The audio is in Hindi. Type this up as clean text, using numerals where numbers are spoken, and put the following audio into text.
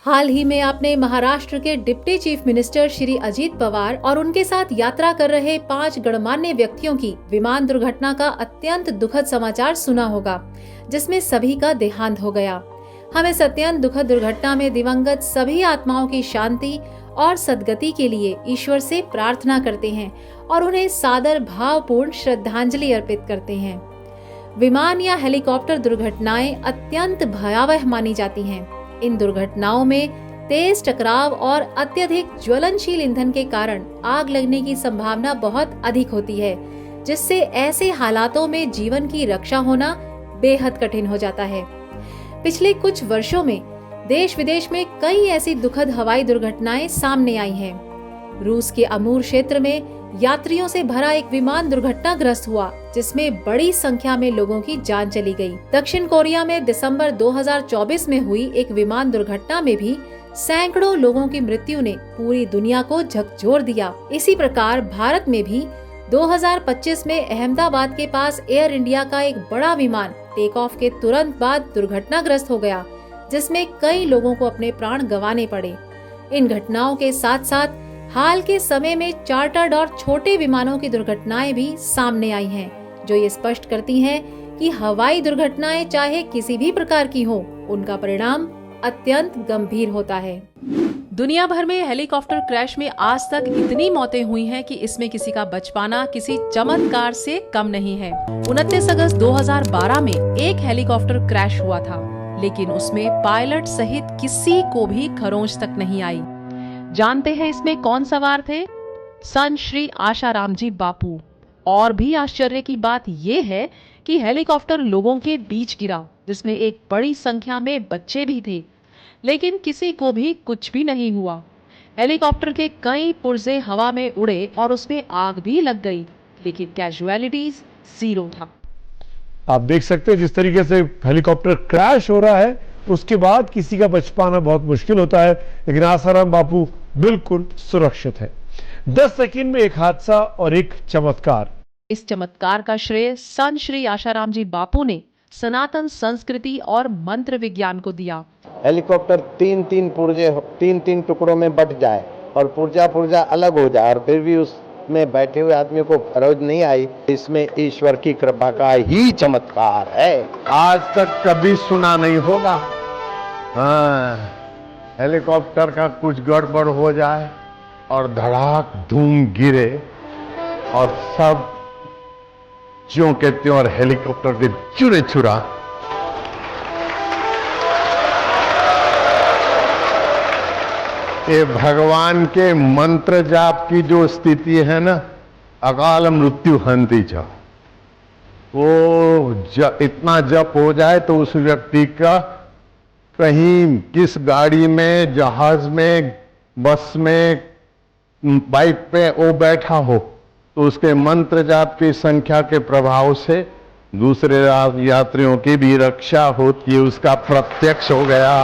हाल ही में आपने महाराष्ट्र के deputy chief minister Shri Ajit Pawar और उनके साथ यात्रा कर रहे 5 गणमान्य व्यक्तियों की विमान दुर्घटना का अत्यंत दुखद समाचार सुना होगा, जिसमें सभी का देहांत हो गया। हम इस अत्यंत दुखद दुर्घटना में दिवंगत सभी आत्माओं की शांति और सद्गति के लिए ईश्वर से प्रार्थना करते हैं और उन्हें सादर भावपूर्ण श्रद्धांजलि अर्पित करते हैं। विमान या हेलीकॉप्टर दुर्घटनाएं अत्यंत भयावह मानी जाती हैं। इन दुर्घटनाओं में तेज टकराव और अत्यधिक ज्वलनशील ईंधन के कारण आग लगने की संभावना बहुत अधिक होती है, जिससे ऐसे हालातों में जीवन की रक्षा होना बेहद कठिन हो जाता है। पिछले कुछ वर्षों में देश विदेश में कई ऐसी दुखद हवाई दुर्घटनाएं सामने आई हैं। रूस के अमूर क्षेत्र में यात्रियों से भरा एक विमान दुर्घटनाग्रस्त हुआ, जिसमें बड़ी संख्या में लोगों की जान चली गई। दक्षिण कोरिया में दिसंबर 2024 में हुई एक विमान दुर्घटना में भी सैकड़ों लोगों की मृत्यु ने पूरी दुनिया को झकझोर दिया। इसी प्रकार भारत में भी 2025 में अहमदाबाद के पास एयर इंडिया का एक बड़ा विमान टेक ऑफ के तुरंत बाद दुर्घटनाग्रस्त हो गया, जिसमें कई लोगों को अपने प्राण गंवाने पड़े। इन घटनाओं के साथ साथ हाल के समय में चार्टर्ड और छोटे विमानों की दुर्घटनाएं भी सामने आई हैं, जो ये स्पष्ट करती हैं कि हवाई दुर्घटनाएं चाहे किसी भी प्रकार की हो, उनका परिणाम अत्यंत गंभीर होता है। दुनिया भर में हेलीकॉप्टर क्रैश में आज तक इतनी मौतें हुई हैं कि इसमें किसी का बच पाना किसी चमत्कार से कम नहीं है। 29 अगस्त 2012 में एक हेलीकॉप्टर क्रैश हुआ था, लेकिन उसमें पायलट सहित किसी को भी खरोंच तक नहीं आई। जानते हैं इसमें कौन सवार थे? संत श्री आशाराम जी बापू। और भी आश्चर्य की बात यह है कि हेलीकॉप्टर लोगों के बीच गिरा, जिसमें एक बड़ी संख्या में बच्चे भी थे, लेकिन किसी को भी कुछ भी नहीं हुआ। हेलीकॉप्टर के कई पुर्जे हवा में उड़े और उसमें आग भी लग गई, लेकिन कैजुअलिटीज 0 था। आप देख सकते हैं जिस तरीके से हेलीकॉप्टर क्रैश हो रहा है, उसके बाद किसी का बच पाना बहुत मुश्किल होता है, लेकिन आसाराम बापू बिल्कुल सुरक्षित है। 10 सेकंड में एक हादसा और एक चमत्कार। इस चमत्कार का श्रेय संत श्री आशाराम जी बापू ने सनातन संस्कृति और मंत्र विज्ञान को दिया। हेलीकॉप्टर 3-3 पुर्जे 3-3 टुकड़ों में बट जाए और पुर्जा अलग हो जाए और फिर भी उसमें बैठे हुए आदमी को खरोंच नहीं आई, इसमें ईश्वर की कृपा का ही चमत्कार है। आज तक कभी सुना नहीं होगा। हाँ, हेलीकॉप्टर का कुछ गड़बड़ हो जाए और धड़ाक धूम गिरे और सब ज्यों के त्यों हेलीकॉप्टर के चुरे चुरा। ये भगवान के मंत्र जाप की जो स्थिति है ना, अकाल मृत्यु हंति च, वो इतना जप हो जाए तो उस व्यक्ति का कहीं किस गाड़ी में, जहाज में, बस में, बाइक पे वो बैठा हो तो उसके मंत्र जाप की संख्या के प्रभाव से दूसरे यात्रियों की भी रक्षा होती है। उसका प्रत्यक्ष हो गया।